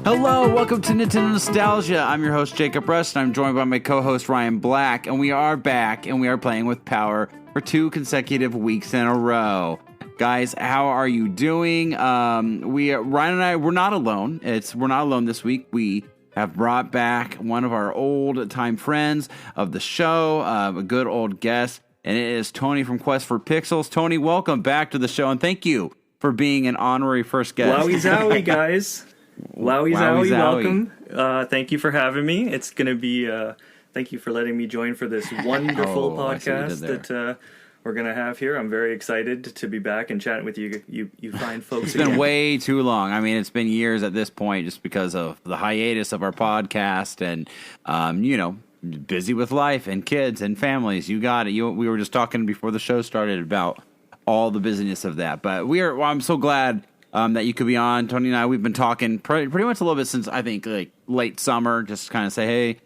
Hello, welcome to Nintendo Nostalgia. I'm your host, Jacob Russ, and I'm joined by my co-host, Ryan Black, and we are back, and we are playing with Power for 2 consecutive weeks in a row. Guys, how are you doing? Ryan and I, we're not alone. We're not alone this week. We have brought back one of our old-time friends of the show, a good old guest, and it is Tony from Quest for Pixels. Tony, welcome back to the show, and thank you for being an honorary first guest. Wowie zowie, guys. Wowie zowie, welcome. Thank you for having me. It's going to be, thank you for letting me join for this wonderful podcast that we're going to have here. I'm very excited to be back and chatting with you fine folks. It's been way too long. I mean, it's been years at this point just because of the hiatus of our podcast and, busy with life and kids and families. You got it. We were just talking before the show started about all the busyness of that. But I'm so glad that you could be on. Tony and I, we've been talking pretty much a little bit since, I think, like late summer, just kind of say, hey,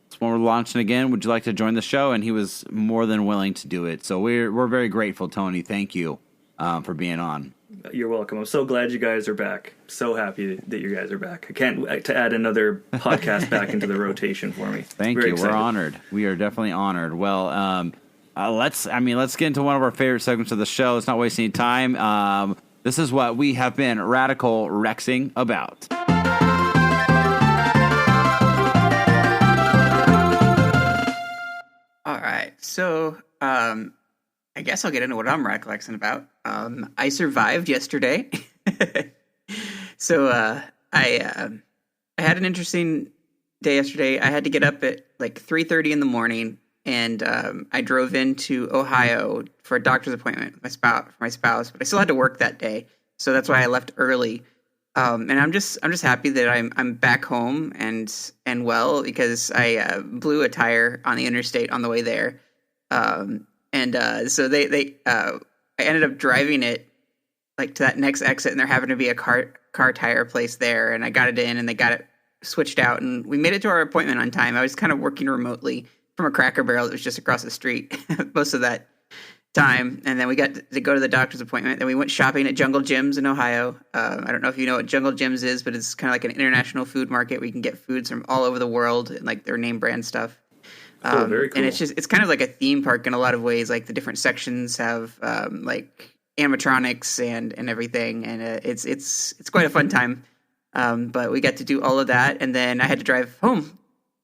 it's when we're launching again. Would you like to join the show? And he was more than willing to do it. So we're very grateful, Tony. Thank you for being on. You're welcome. I'm so glad you guys are back. So happy that you guys are back. I can't wait to add another podcast back into the rotation for me. Thank you. Excited. We're honored. We are definitely honored. Well, let's get into one of our favorite segments of the show. Let's not waste any time. This is what we have been radical Rexing about. All right, so I guess I'll get into what I'm radicalizing about. I survived yesterday, so I had an interesting day yesterday. I had to get up at like 3:30 in the morning, and I drove into Ohio for a doctor's appointment with my spouse, but I still had to work that day, so that's why I left early. And I'm just happy that I'm back home and well, because I blew a tire on the interstate on the way there, so I ended up driving it like to that next exit, and there happened to be a car tire place there, and I got it in, and they got it switched out, and we made it to our appointment on time. I was kind of working remotely from a Cracker Barrel that was just across the street most of that time. And then we got to go to the doctor's appointment. Then we went shopping at Jungle Jim's in Ohio. I don't know if you know what Jungle Jim's is, but it's kind of like an international food market where you can get foods from all over the world and like their name brand stuff. Very cool. And it's kind of like a theme park in a lot of ways. Like the different sections have like animatronics and everything. And it's quite a fun time. But we got to do all of that. And then I had to drive home.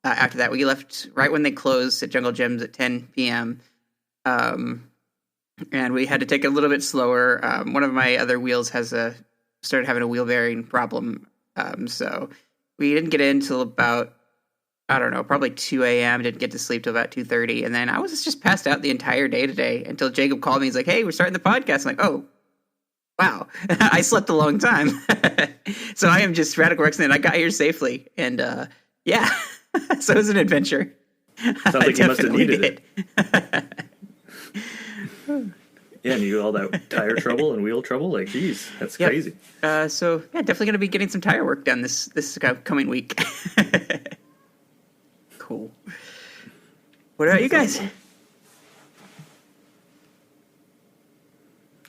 After that, we left right when they closed at Jungle Jim's at 10 p.m. And we had to take it a little bit slower. One of my other wheels started having a wheel bearing problem. So we didn't get in until about, I don't know, probably 2 a.m. Didn't get to sleep till about 2:30. And then I was just passed out the entire day today until Jacob called me. He's like, hey, we're starting the podcast. I'm like, oh, wow. I slept a long time. So I am just radical Rexing, and I got here safely. And yeah. So it was an adventure. Sounds like you must have needed it. Yeah, and you got all that tire trouble and wheel trouble. Like, geez, that's crazy. So yeah, definitely going to be getting some tire work done this coming week. Cool. What about you guys? Awesome.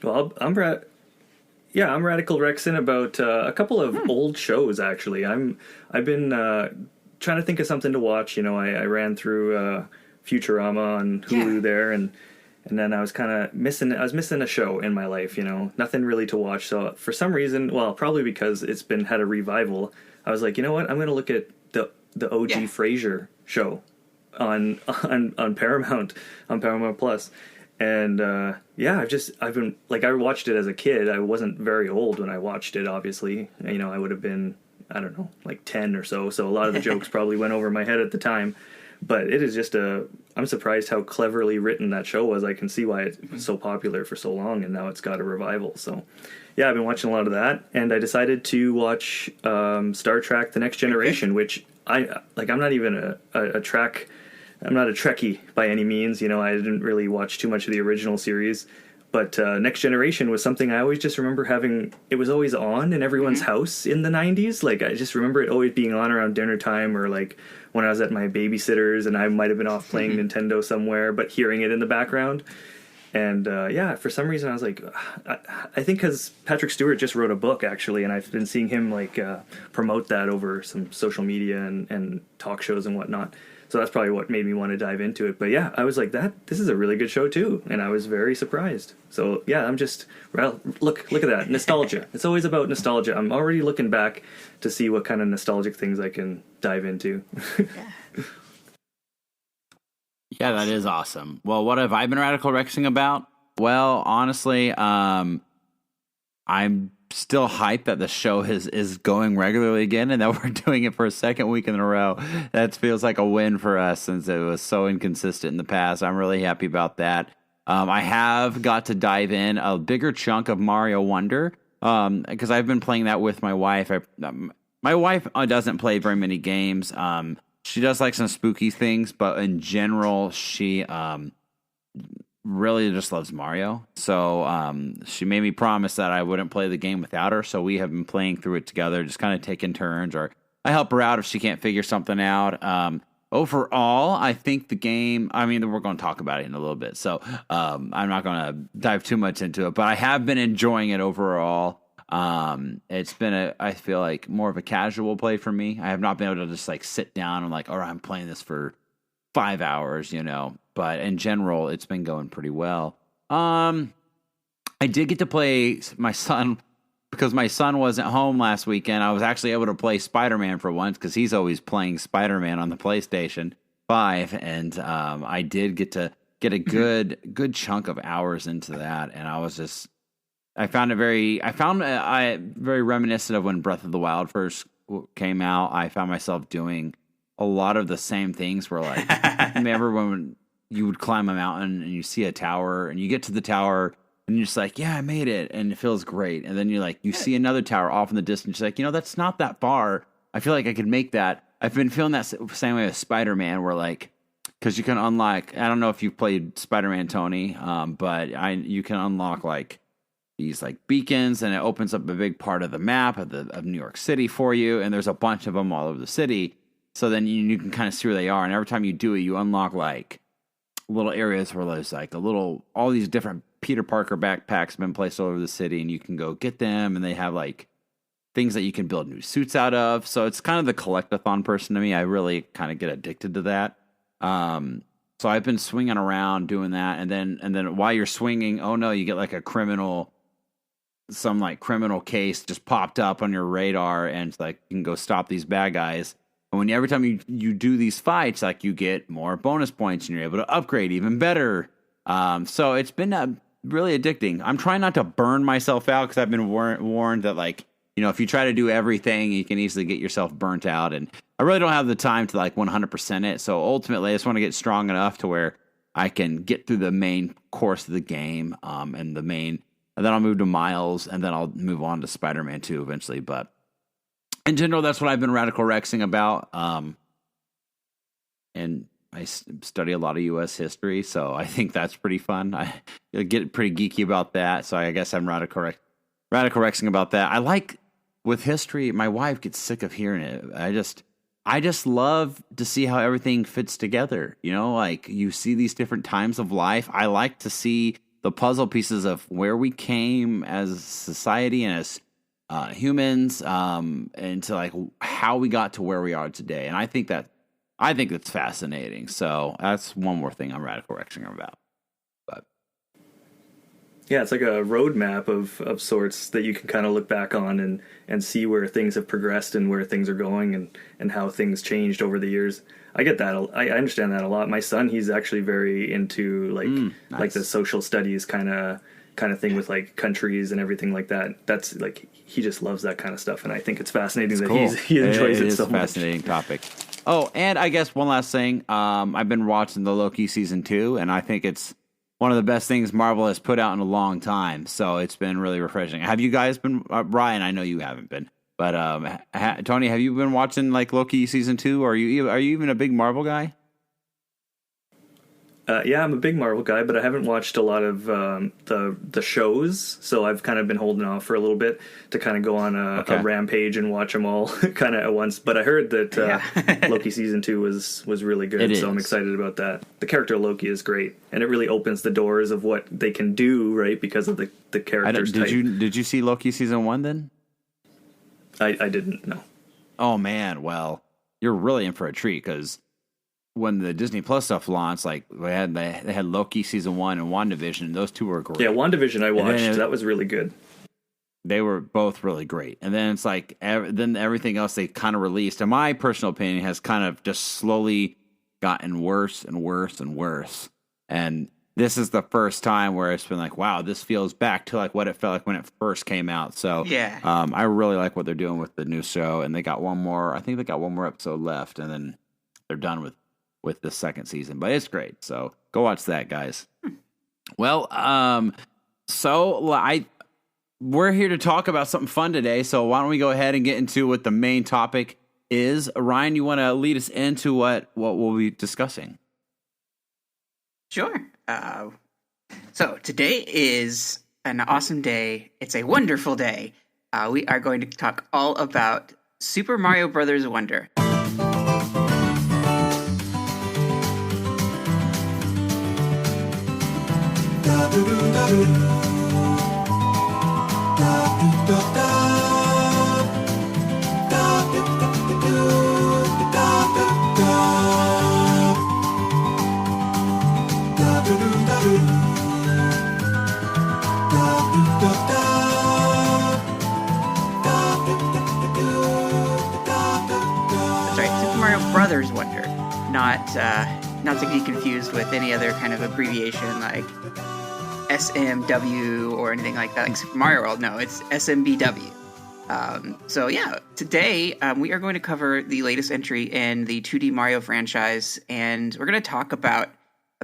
Well, I'm radical Rexing about a couple of old shows. Actually, I've been trying to think of something to watch. You know, I ran through Futurama on Hulu there, and then I was kind of missing a show in my life. You know, nothing really to watch. So for some reason, well, probably because it's had a revival, I was like, you know what, I'm going to look at the OG Frasier show on Paramount Plus. And I've been like, I watched it as a kid. I wasn't very old when I watched it, obviously. You know, I would have been, I don't know, like 10 or so. So a lot of the jokes probably went over my head at the time. But it is just I'm surprised how cleverly written that show was. I can see why it was so popular for so long, and now it's got a revival. So, yeah, I've been watching a lot of that. And I decided to watch Star Trek The Next Generation, which I'm not even a Trek. I'm not a Trekkie by any means. You know, I didn't really watch too much of the original series. But Next Generation was something I always just remember having. It was always on in everyone's house in the 90s. Like, I just remember it always being on around dinner time, or like when I was at my babysitter's and I might have been off playing Nintendo somewhere, but hearing it in the background. And yeah, for some reason I was like, I think because Patrick Stewart just wrote a book actually, and I've been seeing him like promote that over some social media and talk shows and whatnot. So that's probably what made me want to dive into it. But yeah, I was like, this is a really good show too, and I was very surprised. So yeah, I'm just, well, look at that nostalgia. It's always about nostalgia. I'm already looking back to see what kind of nostalgic things I can dive into. Yeah, that is awesome. Well, what have I been Radical Rexing about? Well, honestly, I'm still hyped that the show is going regularly again, and that we're doing it for a second week in a row. That feels like a win for us since it was so inconsistent in the past. I'm really happy about that. I have got to dive in a bigger chunk of Mario Wonder because I've been playing that with my wife. My wife doesn't play very many games. She does like some spooky things, but in general, she really just loves Mario. So she made me promise that I wouldn't play the game without her. So we have been playing through it together, just kind of taking turns, or I help her out if she can't figure something out. Overall, I think the game, I mean, we're going to talk about it in a little bit. So I'm not going to dive too much into it, but I have been enjoying it overall. It's been I feel like more of a casual play for me. I have not been able to just like sit down and like, all right, I'm playing this for 5 hours, but in general, it's been going pretty well. I did get to play my son because my son wasn't home last weekend. I was actually able to play Spider-Man for once because he's always playing Spider-Man on the PlayStation 5. And, I did get to get a good chunk of hours into that. And I found it very reminiscent of when Breath of the Wild first came out. I found myself doing a lot of the same things where like, remember when you would climb a mountain and you see a tower and you get to the tower and you're just like, yeah, I made it. And it feels great. And then you see another tower off in the distance. You're like, that's not that far. I feel like I could make that. I've been feeling that same way with Spider-Man where like, cause you can unlock, I don't know if you've played Spider-Man, Tony, but you can unlock like, these like beacons, and it opens up a big part of the map of New York City for you, and there's a bunch of them all over the city. So then you can kind of see where they are, and every time you do it, you unlock like little areas where there's like all these different Peter Parker backpacks have been placed all over the city, and you can go get them, and they have like things that you can build new suits out of. So it's kind of the collectathon person to me. I really kind of get addicted to that. So I've been swinging around doing that, and then while you're swinging, oh no, you get like some like criminal case just popped up on your radar, and it's like you can go stop these bad guys. And every time you do these fights, like you get more bonus points and you're able to upgrade even better. So it's been really addicting. I'm trying not to burn myself out because I've been warned that like, if you try to do everything, you can easily get yourself burnt out. And I really don't have the time to like 100% it. So ultimately I just want to get strong enough to where I can get through the main course of the game, and then I'll move to Miles, and then I'll move on to Spider-Man 2 eventually. But in general, that's what I've been Radical Rexing about. And I study a lot of U.S. history, so I think that's pretty fun. I get pretty geeky about that, so I guess I'm Radical Rexing about that. I like, with history, my wife gets sick of hearing it. I just love to see how everything fits together. Like you see these different times of life. I like to see the puzzle pieces of where we came as a society and as humans, and to like how we got to where we are today. And I think that's fascinating. So that's one more thing I'm Radical Rexing about. But yeah, it's like a roadmap of sorts that you can kind of look back on and see where things have progressed and where things are going and how things changed over the years. I get that. I understand that a lot. My son, he's actually very into nice. Like the social studies kind of thing with like countries and everything like that. That's like, he just loves that kind of stuff. And I think it's fascinating that he enjoys it so much. It's a fascinating topic. Oh, and I guess one last thing. I've been watching the Loki season 2, and I think it's one of the best things Marvel has put out in a long time. So it's been really refreshing. Have you guys been, Ryan? I know you haven't been, but Tony, have you been watching like Loki season 2? Are you even a big Marvel guy? Yeah, I'm a big Marvel guy, but I haven't watched a lot of the shows, so I've kind of been holding off for a little bit to kind of go on a rampage and watch them all kind of at once. But I heard that Loki season 2 was really good, so I'm excited about that. The character of Loki is great, and it really opens the doors of what they can do, right? Because of the characters. Did you see Loki season 1 then? I didn't. No. Oh man, well, you're really in for a treat because when the Disney Plus stuff launched, like they had Loki season 1 and WandaVision. Those two were great. Yeah, WandaVision I watched. That was really good. They were both really great. And then it's like then everything else they kind of released, in my personal opinion, has kind of just slowly gotten worse and worse and worse. And this is the first time where it's been like, wow, this feels back to like what it felt like when it first came out. So yeah, I really like what they're doing with the new show. And they got one more. I think they got one more episode left, and then they're done with the second season. But it's great. So go watch that, guys. Well, we're here to talk about something fun today. So why don't we go ahead and get into what the main topic is? Ryan, you want to lead us into what we'll be discussing? Sure. So today is an awesome day. It's a wonderful day. We are going to talk all about Super Mario Brothers Wonder. Brothers Wonder, not to be confused with any other kind of abbreviation like SMW or anything like that, like Super Mario World. No, it's SMBW. So yeah, today we are going to cover the latest entry in the 2D Mario franchise, and we're going to talk a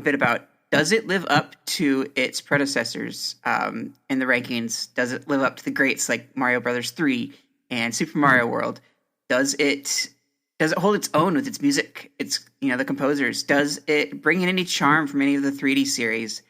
bit about does it live up to its predecessors in the rankings? Does it live up to the greats like Mario Brothers 3 and Super Mario World? Does it hold its own with its music? It's, the composers. Does it bring in any charm from any of the 3D series?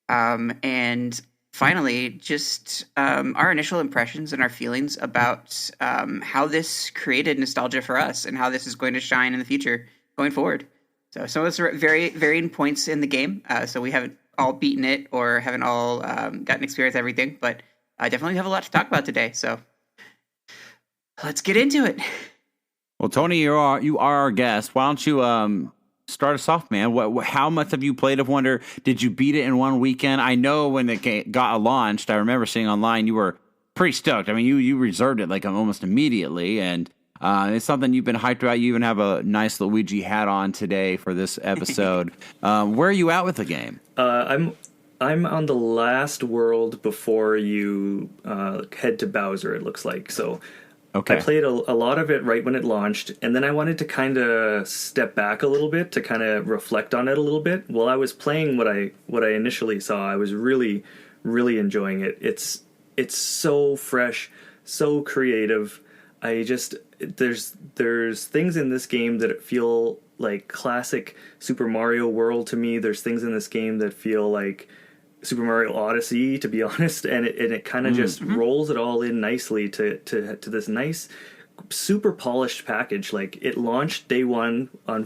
And finally, just our initial impressions and our feelings about how this created nostalgia for us and how this is going to shine in the future going forward. So some of us are at very varying points in the game. So we haven't all beaten it or haven't all gotten experience everything, but I definitely have a lot to talk about today. So let's get into it. Well, Tony, you are our guest. Why don't you start us off, man? How much have you played of Wonder? Did you beat it in one weekend? I know when it got launched, I remember seeing online you were pretty stoked. I mean, you reserved it like almost immediately, and it's something you've been hyped about. You even have a nice Luigi hat on today for this episode. Where are you at with the game? I'm on the last world before you head to Bowser, it looks like. So okay. I played a lot of it right when it launched, and then I wanted to kind of step back a little bit to kind of reflect on it a little bit. While I was playing what I initially saw, I was really, really enjoying it. It's so fresh, so creative. There's things in this game that feel like classic Super Mario World to me. There's things in this game that feel like Super Mario Odyssey, to be honest, and it kind of just rolls it all in nicely to this nice, super polished package. Like, it launched day one on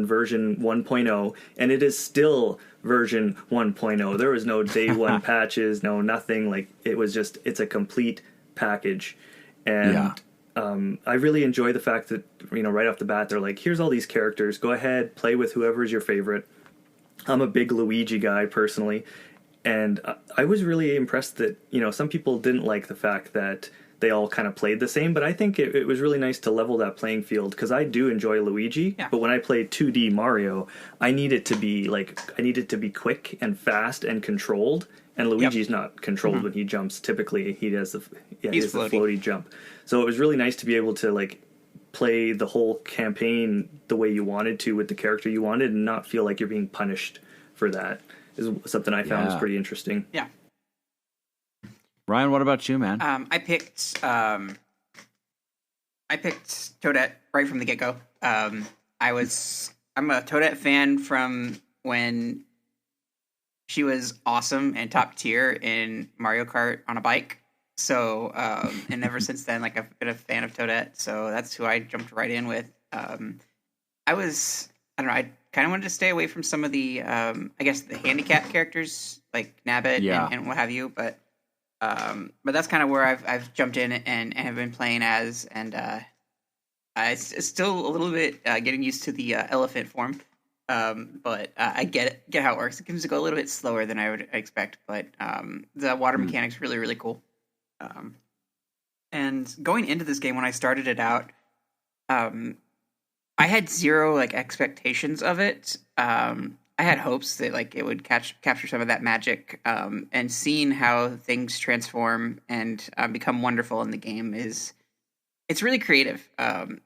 version 1.0, and it is still version 1.0. There was no day one patches, no nothing. Like, it's a complete package, and I really enjoy the fact that right off the bat they're like, here's all these characters. Go ahead, play with whoever is your favorite. I'm a big Luigi guy personally. And I was really impressed that, some people didn't like the fact that they all kind of played the same, but I think it was really nice to level that playing field, because I do enjoy Luigi, but when I play 2D Mario, I need it to be quick and fast and controlled, and Luigi's not controlled when he jumps. Typically, he has the floaty jump. So it was really nice to be able to, play the whole campaign the way you wanted to with the character you wanted and not feel like you're being punished for that. Is something I found was pretty interesting. Yeah. Ryan, what about you, man? I picked Toadette right from the get-go. I'm a Toadette fan from when she was awesome and top tier in Mario Kart on a bike. So, and ever since then, like I've been a fan of Toadette. So that's who I jumped right in with. I don't know, I kind of wanted to stay away from some of the, I guess the handicap characters like Nabbit and what have you. But that's kind of where I've jumped in and have been playing as, and it's still a little bit getting used to the elephant form. But I get how it works. It seems to go a little bit slower than I would expect, but the water mechanic's really, really cool. And going into this game, when I started it out, I had zero like expectations of it. I had hopes that like it would capture some of that magic, and seeing how things transform and become wonderful in the game it's really creative. And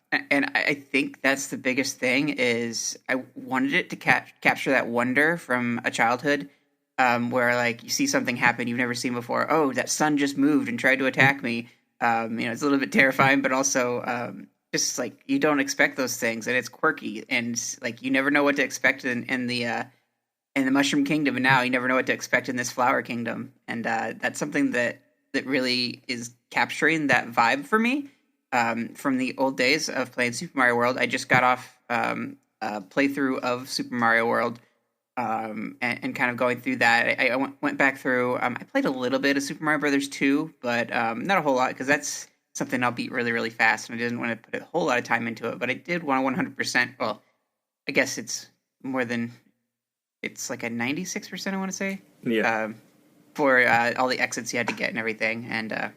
I think that's the biggest thing is I wanted it to capture that wonder from a childhood, where like you see something happen you've never seen before. Oh, that sun just moved and tried to attack me. It's a little bit terrifying, but also just like you don't expect those things, and it's quirky, and like you never know what to expect in the Mushroom Kingdom, and now you never know what to expect in this Flower Kingdom, and that's something that really is capturing that vibe for me. From the old days of playing Super Mario World. I just got off a playthrough of Super Mario World, and kind of going through that. I went back through. I played a little bit of Super Mario Brothers 2, but not a whole lot because that's something I'll beat really, really fast, and I didn't want to put a whole lot of time into it. But I did want 100%. Well, I guess it's more than. It's like a 96%. I want to say. Yeah. For all the exits you had to get and everything, and.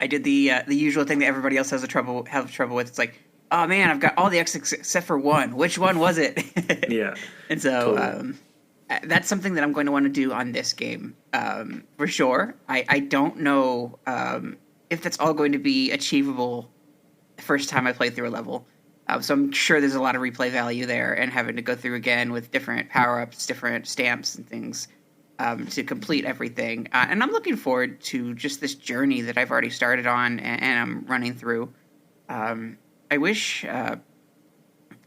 I did the usual thing that everybody else have trouble with. It's like, oh man, I've got all the exits except for one. Which one was it? Yeah. And so totally. That's something that I'm going to want to do on this game for sure. I don't know if that's all going to be achievable the first time I play through a level. So I'm sure there's a lot of replay value there, and having to go through again with different power-ups, different stamps and things. To complete everything. And I'm looking forward to just this journey that I've already started on and I'm running through. I wish I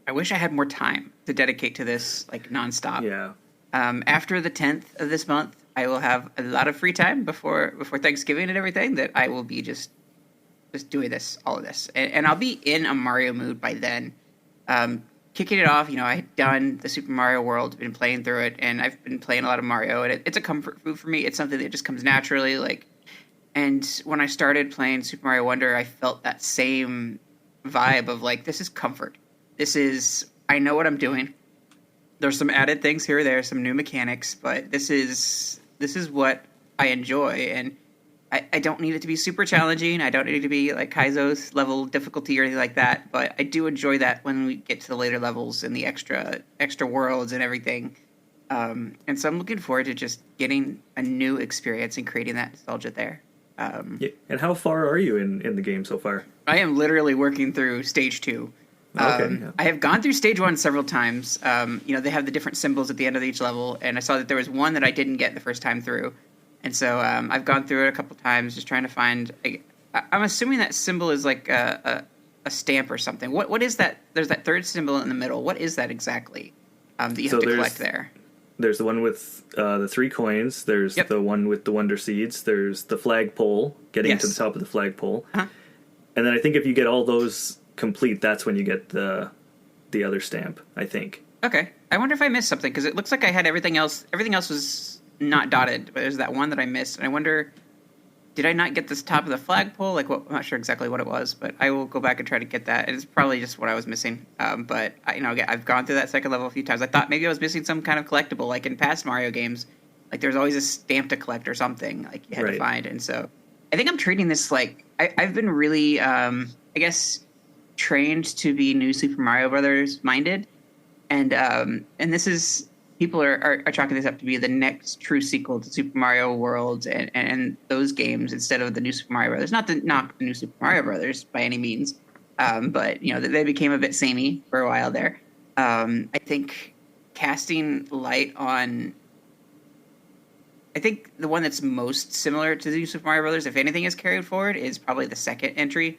had more time to dedicate to this like nonstop. Yeah. After the 10th of this month, I will have a lot of free time before Thanksgiving and everything that I will be just doing all of this. And I'll be in a Mario mood by then. Kicking it off, I had done the Super Mario World, been playing through it, and I've been playing a lot of Mario, and it's a comfort food for me. It's something that just comes naturally, and when I started playing Super Mario Wonder, I felt that same vibe of like, this is comfort. I know what I'm doing. There's some added things here or there, some new mechanics, but this is what I enjoy, and I don't need it to be super challenging. I don't need it to be like Kaizo's level difficulty or anything like that. But I do enjoy that when we get to the later levels and the extra worlds and everything. And so I'm looking forward to just getting a new experience and creating that nostalgia there. Yeah. And how far are you in the game so far? I am literally working through stage 2. Okay. Yeah. I have gone through stage 1 several times. They have the different symbols at the end of each level, and I saw that there was one that I didn't get the first time through. And so I've gone through it a couple times, just trying to find. I'm assuming that symbol is like a stamp or something. What is that? There's that third symbol in the middle. What is that exactly that you have to collect there? There's the one with the 3 coins. There's the one with the Wonder Seeds. There's the flagpole, getting to the top of the flagpole. Uh-huh. And then I think if you get all those complete, that's when you get the other stamp, I think. Okay. I wonder if I missed something, because it looks like I had everything else. Everything else was not dotted, but there's that one that I missed, and I wonder, did I not get this top of the flagpole? I'm not sure exactly what it was, but I will go back and try to get that. It's probably just what I was missing. But I've gone through that second level a few times. I thought maybe I was missing some kind of collectible, like in past Mario games. Like there's always a stamp to collect or something like you had to find. And so I think I'm treating this like I've been really, I guess, trained to be new Super Mario Brothers minded, and this is. People are chalking this up to be the next true sequel to Super Mario World and those games instead of the new Super Mario Brothers. Not the new Super Mario Brothers by any means, but they became a bit samey for a while there. I think casting light on. I think the one that's most similar to the new Super Mario Brothers, if anything is carried forward, is probably the second entry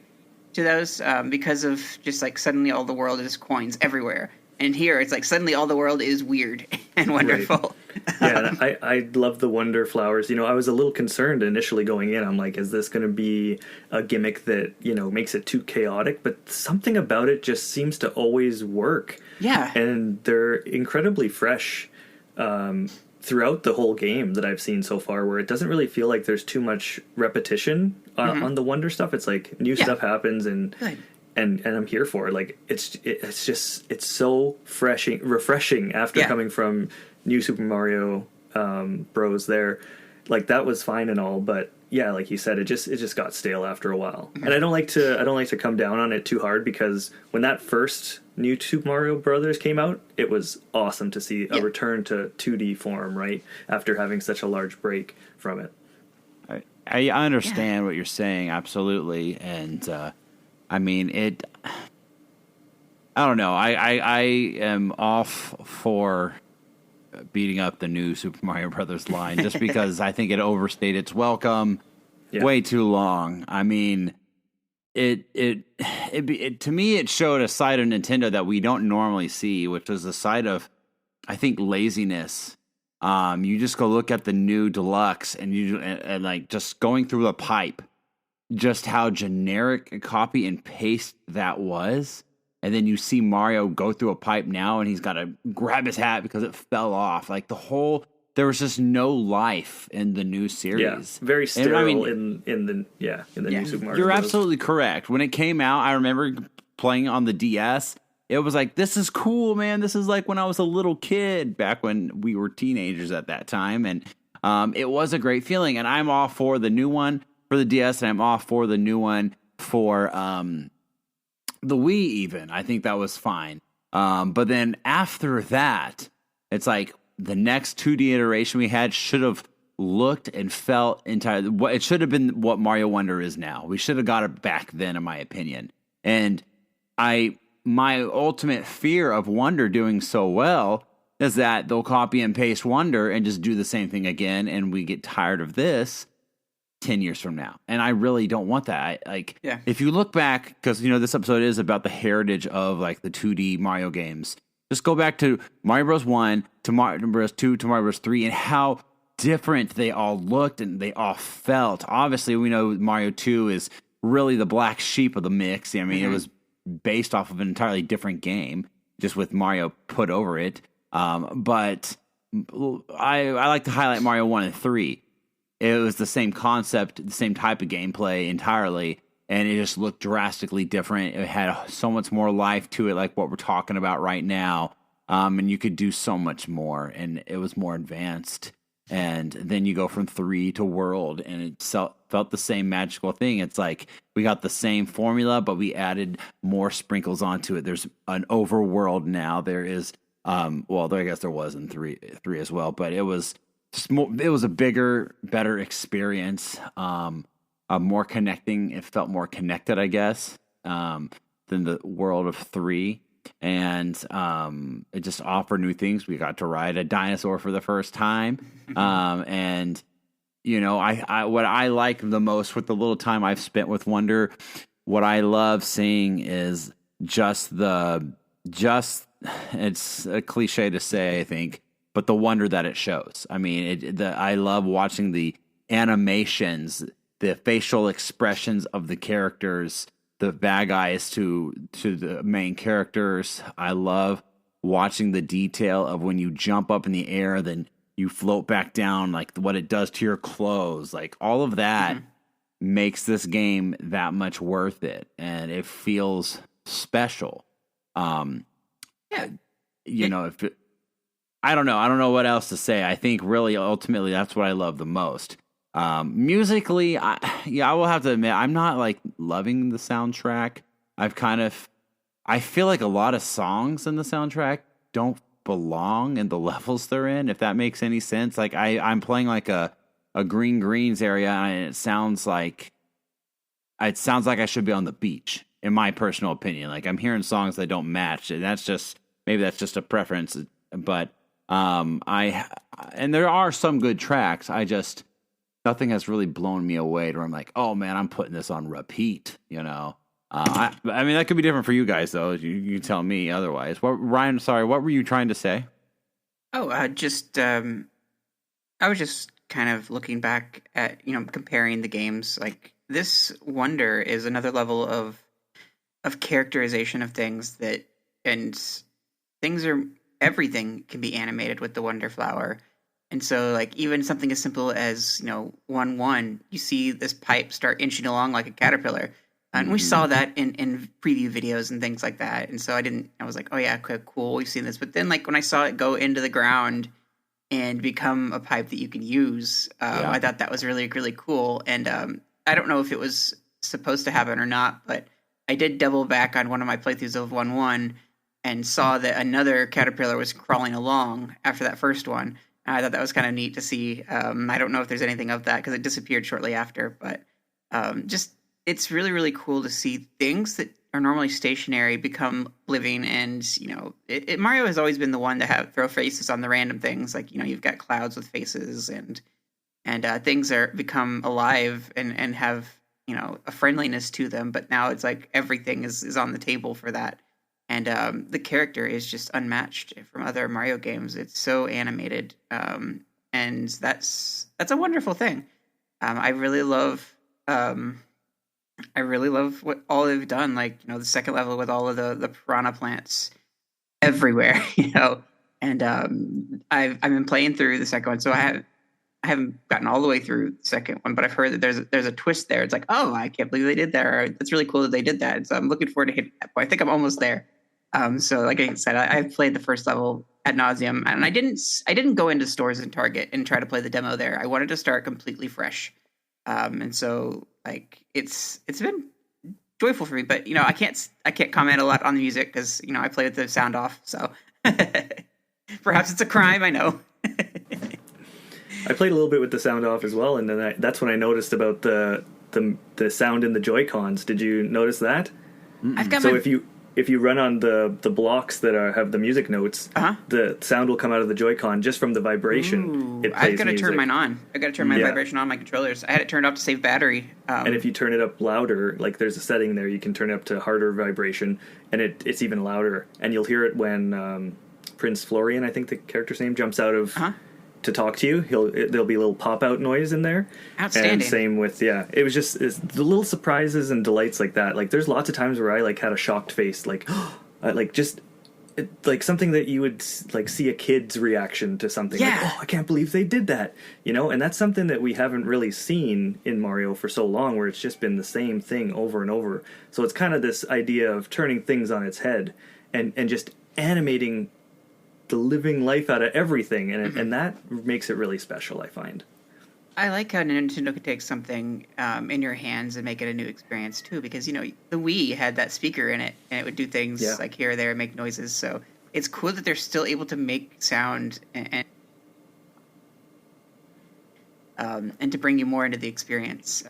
to those, because of just like suddenly all the world is coins everywhere. And here, it's like suddenly all the world is weird and wonderful. Yeah, and I love the Wonder Flowers. You know, I was a little concerned initially going in. I'm like, is this going to be a gimmick that, you know, makes it too chaotic? But something about it just seems to always work. Yeah. And they're incredibly fresh throughout the whole game that I've seen so far, where it doesn't really feel like there's too much repetition on the Wonder stuff. It's like new stuff happens and... Good. And I'm here for it. Like it's so refreshing after coming from New Super Mario Bros. There, like that was fine and all, but yeah, like you said, it just got stale after a while. And I don't like to come down on it too hard, because when that first New Super Mario Brothers came out, it was awesome to see a return to 2D form right after having such a large break from it. I understand what you're saying, absolutely, and. I mean, I don't know. I am off for beating up the new Super Mario Brothers line just because I think it overstayed its welcome way too long. I mean, it to me, it showed a side of Nintendo that we don't normally see, which was a side of, I think, laziness. You just go look at the new Deluxe and like just going through the pipe. Just how generic a copy and paste that was. And then you see Mario go through a pipe now and he's got to grab his hat because it fell off. Like there was just no life in the new series. Yeah, very sterile in the new Super Mario You're Bros. absolutely correct. When it came out, I remember playing on the DS. It was like, this is cool, man. This is like when I was a little kid, back when we were teenagers at that time. And it was a great feeling. And I'm all for the new one for the DS, and I'm off for the new one for the Wii even. I think that was fine. But then after that, it's like the next 2D iteration we had should have looked and felt entirely... It should have been what Mario Wonder is now. We should have got it back then, in my opinion. And my ultimate fear of Wonder doing so well is that they'll copy and paste Wonder and just do the same thing again, and we get tired of this 10 years from now. And I really don't want that. If you look back, because this episode is about the heritage of like the 2D Mario games, just go back to Mario Bros. 1 to Mario Bros. 2 to Mario Bros. 3 and how different they all looked and they all felt. Obviously, we know Mario 2 is really the black sheep of the mix. I mean, it was based off of an entirely different game, just with Mario put over it. But I like to highlight Mario 1 and 3. It was the same concept, the same type of gameplay entirely, and it just looked drastically different. It had so much more life to it, like what we're talking about right now, and you could do so much more, and it was more advanced. And then you go from 3 to World, and it felt the same magical thing. It's like we got the same formula, but we added more sprinkles onto it. There's an overworld now. There is, I guess there was in 3 as well, but it was... It was a bigger, better experience, more connecting. It felt more connected, I guess, than the world of 3. And it just offered new things. We got to ride a dinosaur for the first time. And, what I like the most with the little time I've spent with Wonder, what I love seeing is it's a cliche to say, I think, but the wonder that it shows. I mean, I love watching the animations, the facial expressions of the characters, the bad guys to the main characters. I love watching the detail of when you jump up in the air, then you float back down, like what it does to your clothes. Like all of that makes this game that much worth it, and it feels special. I don't know what else to say. I think really ultimately that's what I love the most. Musically, I will have to admit I'm not like loving the soundtrack. I feel like a lot of songs in the soundtrack don't belong in the levels they're in, if that makes any sense. Like I'm playing like a Green Greens area, and it sounds like I should be on the beach, in my personal opinion. Like I'm hearing songs that don't match, and that's just a preference, but and there are some good tracks. Nothing has really blown me away to where I'm like, oh man, I'm putting this on repeat, I mean, that could be different for you guys though. You tell me otherwise. Ryan, sorry, what were you trying to say? Oh, I was just kind of looking back at, comparing the games. Like this Wonder is another level of characterization of things that, and things are, everything can be animated with the Wonder Flower. And so like even something as simple as, 1-1, you see this pipe start inching along like a caterpillar. And we saw that in preview videos and things like that. And so I was like, oh yeah, okay, cool, we've seen this. But then like when I saw it go into the ground and become a pipe that you can use, I thought that was really, really cool. And I don't know if it was supposed to happen or not, but I did double back on one of my playthroughs of 1-1 and saw that another caterpillar was crawling along after that first one. And I thought that was kind of neat to see. I don't know if there's anything of that because it disappeared shortly after, but just it's really, really cool to see things that are normally stationary become living. And Mario has always been the one to throw faces on the random things. Like you've got clouds with faces, and things are become alive and have a friendliness to them. But now it's like everything is on the table for that. And the character is just unmatched from other Mario games. It's so animated, and that's a wonderful thing. I really love what all they've done. Like the second level with all of the piranha plants everywhere. And I've been playing through the second one, so I haven't gotten all the way through the second one, but I've heard that there's a twist there. It's like, oh, I can't believe they did that. Or, that's really cool that they did that. So I'm looking forward to hitting that point. I think I'm almost there. So like I said, I've played the first level ad nauseum, and I didn't go into stores and Target and try to play the demo there. I wanted to start completely fresh. And so like it's been joyful for me, but I can't comment a lot on the music because I play with the sound off. So perhaps it's a crime. I know. I played a little bit with the sound off as well, and then that's when I noticed about the sound in the Joy-Cons. Did you notice that? I've got so if you run on the blocks that have the music notes, the sound will come out of the Joy-Con just from the vibration. It plays I've got to turn mine on. I've got to turn my vibration on my controllers. I had it turned off to save battery. And if you turn it up louder, like there's a setting there, you can turn it up to harder vibration, and it's even louder. And you'll hear it when Prince Florian, I think the character's name, jumps out of... to talk to you. There'll be a little pop-out noise in there. Outstanding. And same with, it was just the little surprises and delights like that. Like, there's lots of times where I, like, had a shocked face, like, like something that you would, like, see a kid's reaction to something. Yeah. Like, oh, I can't believe they did that. And that's something that we haven't really seen in Mario for so long, where it's just been the same thing over and over. So it's kind of this idea of turning things on its head and just animating the living life out of everything, and that makes it really special, I find. I like how Nintendo could take something in your hands and make it a new experience too, because the Wii had that speaker in it, and it would do things like here or there and make noises. So it's cool that they're still able to make sound and to bring you more into the experience.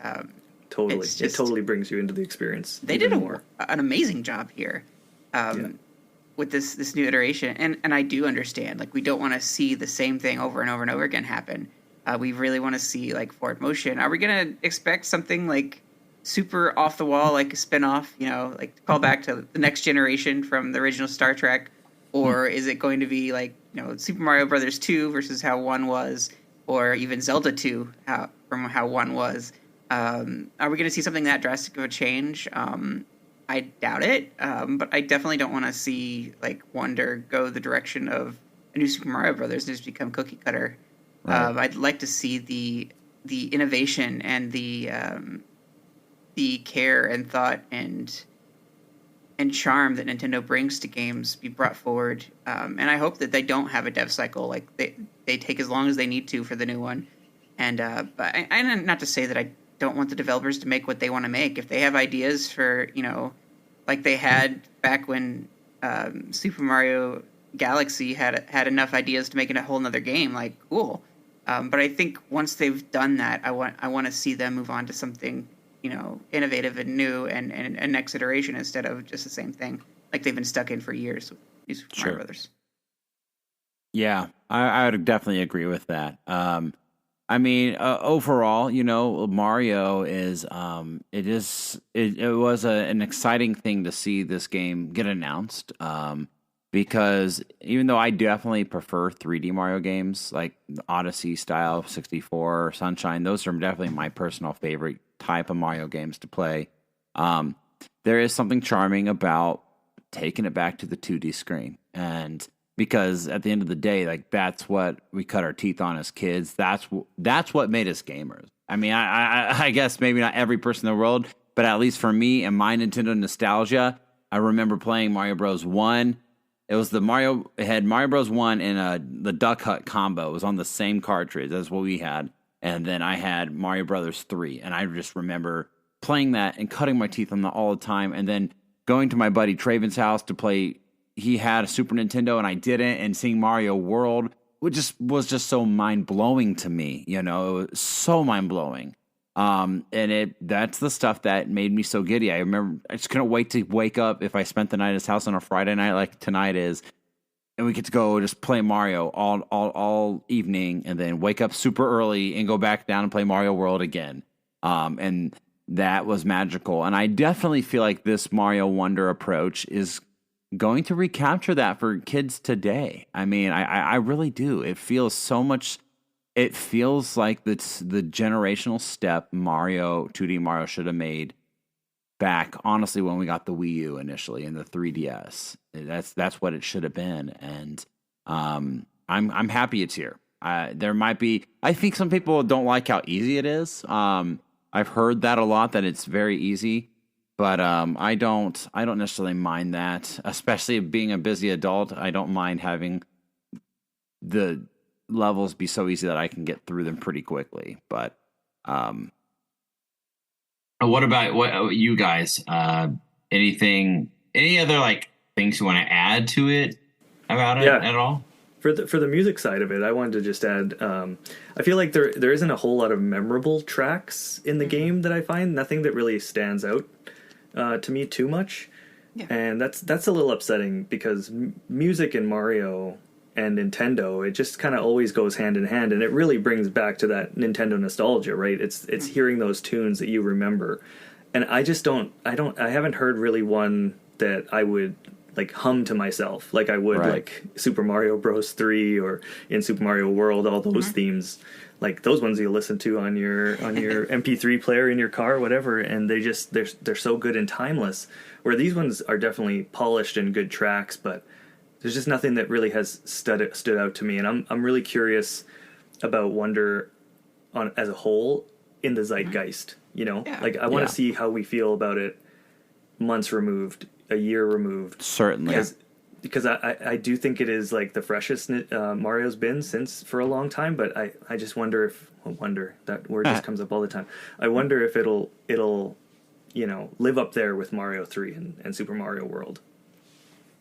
Totally, it totally brings you into the experience. They did an amazing job here. With this new iteration, and I do understand, like, we don't want to see the same thing over and over and over again happen. We really want to see, like, forward motion. Are we going to expect something, like, super off the wall, like a spin-off, like call back to the Next Generation from the original Star Trek? Or is it going to be, like, Super Mario Brothers 2 versus how 1 was, or even Zelda 2 from how 1 was? Are we going to see something that drastic of a change? I doubt it, but I definitely don't want to see like Wonder go the direction of a new Super Mario Brothers and just become cookie cutter. Right. I'd like to see the innovation and the care and thought and charm that Nintendo brings to games be brought forward. And I hope that they don't have a dev cycle, like they take as long as they need to for the new one. And but not to say that I don't want the developers to make what they want to make. If they have ideas for, like they had back when Super Mario Galaxy had enough ideas to make it a whole nother game, like, cool. But I think once they've done that, I want to see them move on to something, innovative and new and a next iteration instead of just the same thing like they've been stuck in for years with new Super Mario Brothers. Yeah, I would definitely agree with that. I mean, overall, Mario is, it was an exciting thing to see this game get announced. because even though I definitely prefer 3D Mario games like Odyssey style, 64, Sunshine, those are definitely my personal favorite type of Mario games to play. Um, there is something charming about taking it back to the 2D screen. And because at the end of the day, like that's what we cut our teeth on as kids. That's what made us gamers. I mean, I guess maybe not every person in the world, but at least for me and my Nintendo nostalgia, I remember playing Mario Bros. 1. It had Mario Bros. 1 and the Duck Hunt combo. It was on the same cartridge as what we had. And then I had Mario Brothers 3. And I just remember playing that and cutting my teeth on that all the time. And then going to my buddy Traven's house to play. He had a Super Nintendo and I didn't. And seeing Mario World, which was just so mind blowing to me. You know, it was so mind blowing. And that's the stuff that made me so giddy. I remember I just couldn't wait to wake up if I spent the night at his house on a Friday night like tonight is, and we get to go just play Mario all evening and then wake up super early and go back down and play Mario World again. And that was magical. And I definitely feel like this Mario Wonder approach is going to recapture that for kids today. I mean, I really do. It feels so much. It feels like the generational step 2D Mario should have made back, honestly, when we got the Wii U initially and the 3DS. That's what it should have been, and I'm happy it's here. There might be, I think some people don't like how easy it is. I've heard that a lot, that it's very easy, but I don't necessarily mind that, especially being a busy adult. I don't mind having the levels be so easy that I can get through them pretty quickly. But what about you guys? Any other like things you want to add to it about it at all? For the music side of it, I wanted to just add, I feel like there isn't a whole lot of memorable tracks in the game that I find. Nothing that really stands out to me too much. Yeah. And that's a little upsetting, because music in Mario and Nintendo, it just kind of always goes hand in hand, and it really brings back to that Nintendo nostalgia, right? It's hearing those tunes that you remember. And I haven't heard really one that I would like hum to myself like I would like Super Mario Bros. 3 or in Super Mario World, all those themes, like those ones you listen to on your MP3 player in your car, whatever, and they're so good and timeless. Where these ones are definitely polished and good tracks, but there's just nothing that really has stood out to me, and I'm really curious about Wonder as a whole in the zeitgeist. You know, like I want to see how we feel about it months removed, a year removed. Certainly, because I do think it is like the freshest Mario's been since for a long time. But I just wonder that word just comes up all the time. I wonder if it'll live up there with Mario 3 and Super Mario World.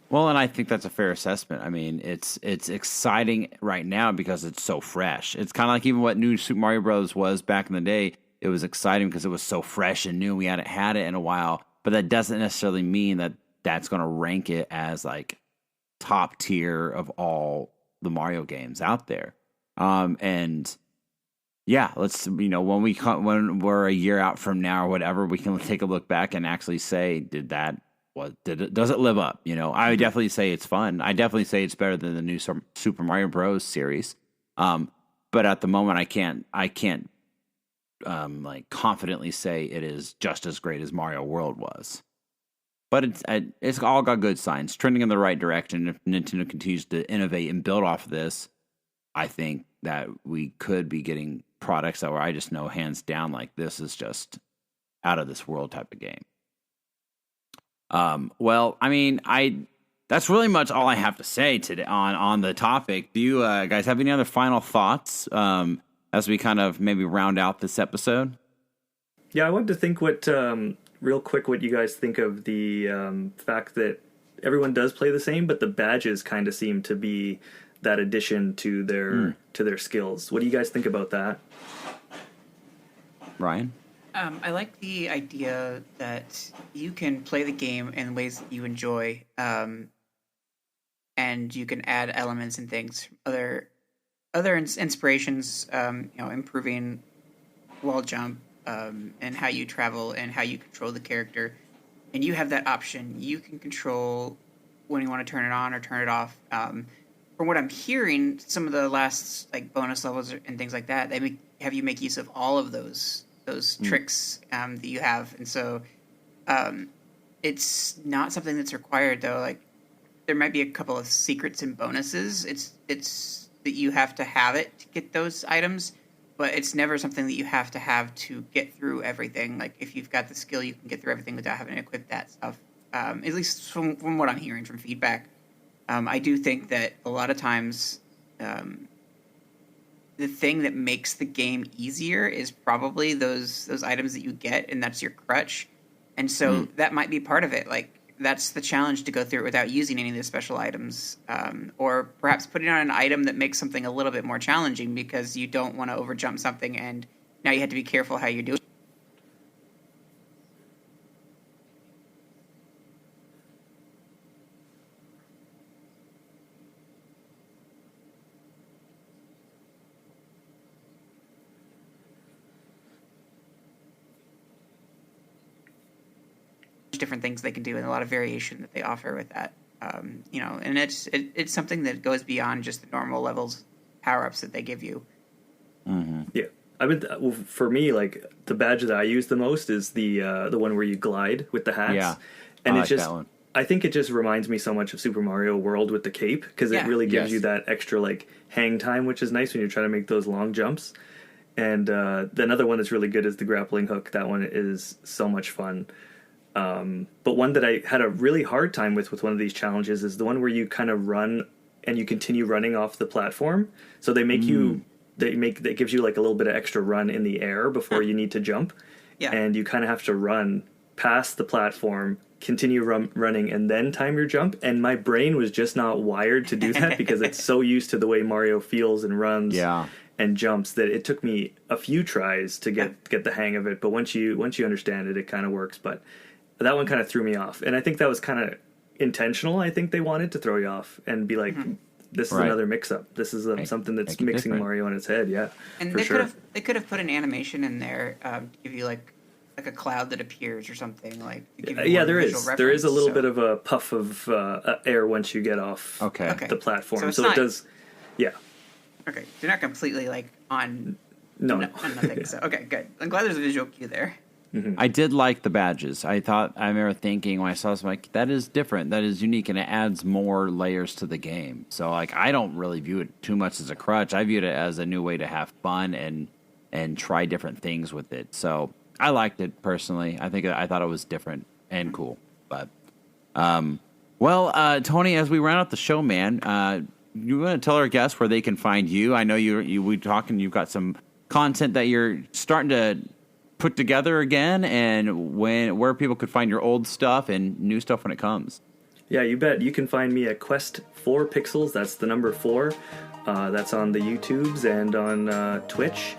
Well, and I think that's a fair assessment. I mean, it's exciting right now because it's so fresh. It's kind of like even what New Super Mario Bros. Was back in the day. It was exciting because it was so fresh and new. We hadn't had it in a while, but that doesn't necessarily mean that that's going to rank it as like top tier of all the Mario games out there. And yeah, let's when we're a year out from now or whatever, we can take a look back and actually say, does it live up? I would definitely say it's fun. I definitely say it's better than the new Super Mario Bros. Series. But at the moment, I can't like confidently say it is just as great as Mario World was. But it's all got good signs, trending in the right direction. If Nintendo continues to innovate and build off of this, I think that we could be getting products that I just know hands down, like this is just out of this world type of game. Well, I mean, that's really much all I have to say today on the topic. Do you guys have any other final thoughts as we kind of maybe round out this episode? Yeah, I wanted to think real quick what you guys think of the fact that everyone does play the same, but the badges kind of seem to be that addition to their skills. What do you guys think about that? Ryan? I like the idea that you can play the game in ways that you enjoy, and you can add elements and things, other inspirations, improving wall jump, and how you travel and how you control the character. And you have that option. You can control when you want to turn it on or turn it off. From what I'm hearing, some of the last like bonus levels and things like that, they have you make use of all of those tricks that you have, and so it's not something that's required though. Like there might be a couple of secrets and bonuses. It's that you have to have it to get those items, but it's never something that you have to get through everything. Like if you've got the skill, you can get through everything without having to equip that stuff. At least from what I'm hearing from feedback. I do think that a lot of times the thing that makes the game easier is probably those items that you get, and that's your crutch. And so that might be part of it. Like that's the challenge to go through it without using any of the special items, or perhaps putting on an item that makes something a little bit more challenging because you don't want to overjump something, and now you have to be careful how you do it. Different things they can do and a lot of variation that they offer with that, and it's something that goes beyond just the normal levels power-ups that they give you. Yeah, for me, like the badge that I use the most is the one where you glide with the hats. Yeah, and I it's like just that one. I think it just reminds me so much of Super Mario World with the cape, because it really gives you that extra like hang time, which is nice when you're trying to make those long jumps. And another one that's really good is the grappling hook. That one is so much fun. But one that I had a really hard time with one of these challenges is the one where you kind of run and you continue running off the platform. So they make that gives you like a little bit of extra run in the air before you need to jump. Yeah. And you kind of have to run past the platform, continue running, and then time your jump. And my brain was just not wired to do that because it's so used to the way Mario feels and runs and jumps that it took me a few tries to get the hang of it. But once you understand it, it kind of works. But that one kind of threw me off. And I think that was kind of intentional. I think they wanted to throw you off and be like, this is another mix-up. This is something that's mixing different. Mario on its head, And they could have put an animation in there to give you like a cloud that appears or something. Like to give you there is. There is a little bit of a puff of air once you get off the platform. So it does, Okay, you're not completely like on nothing. So okay, good. I'm glad there's a visual cue there. Mm-hmm. I did like the badges. I remember thinking when I saw this, like, that is different, that is unique, and it adds more layers to the game. So, like, I don't really view it too much as a crutch. I viewed it as a new way to have fun and try different things with it. So, I liked it personally. I thought it was different and cool. But, Tony, as we round out the show, man, you want to tell our guests where they can find you? I know we talking. You've got some content that you're starting to put together again, and where people could find your old stuff and new stuff when it comes. Yeah, you bet. You can find me at Quest 4 Pixels. That's the number 4. That's on the YouTubes and on Twitch.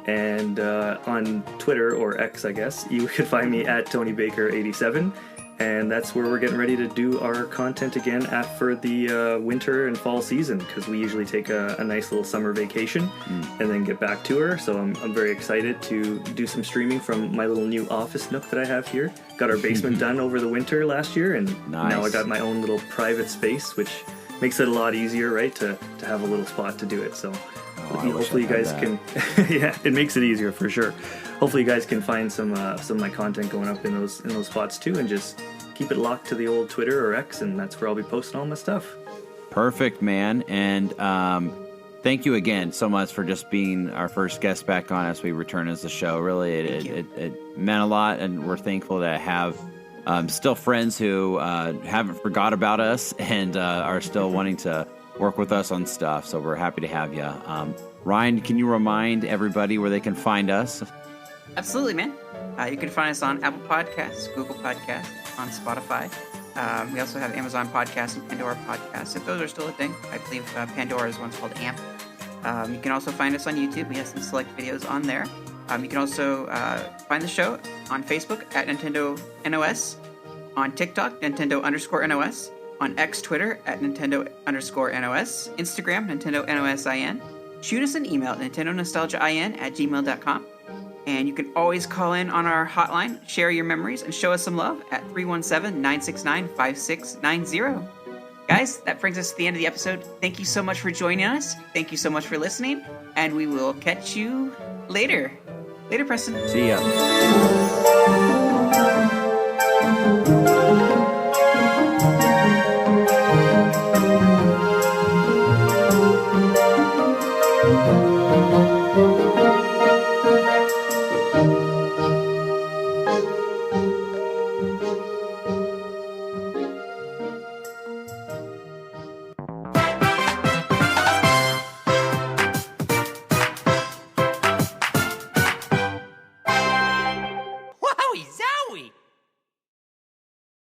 And on Twitter, or X, I guess, you could find me at TonyBaker87. And that's where we're getting ready to do our content again for the winter and fall season, because we usually take a nice little summer vacation and then get back to her. So I'm very excited to do some streaming from my little new office nook that I have here. Got our basement done over the winter last year, and now I got my own little private space, which makes it a lot easier, right, to have a little spot to do it. So hopefully you guys can it makes it easier for sure. Hopefully you guys can find some of my content going up in those spots too, and just keep it locked to the old Twitter or X, and that's where I'll be posting all my stuff. Perfect, man. And thank you again so much for just being our first guest back on as we return as the show. Really, it meant a lot, and we're thankful to have still friends who haven't forgot about us and are still wanting to work with us on stuff. So we're happy to have you. Ryan, can you remind everybody where they can find us? Absolutely, man. You can find us on Apple Podcasts, Google Podcasts, on Spotify. We also have Amazon Podcasts and Pandora Podcasts, if those are still a thing. I believe Pandora is one's called AMP. You can also find us on YouTube. We have some select videos on there. You can also find the show on Facebook at Nintendo NOS, on TikTok, Nintendo_NOS, on X Twitter at Nintendo_NOS, Instagram, Nintendo NOSIN. Shoot us an email at Nintendonostalgiain@gmail.com. And you can always call in on our hotline, share your memories, and show us some love at 317-969-5690. Guys, that brings us to the end of the episode. Thank you so much for joining us. Thank you so much for listening. And we will catch you later. Later, Preston. See ya.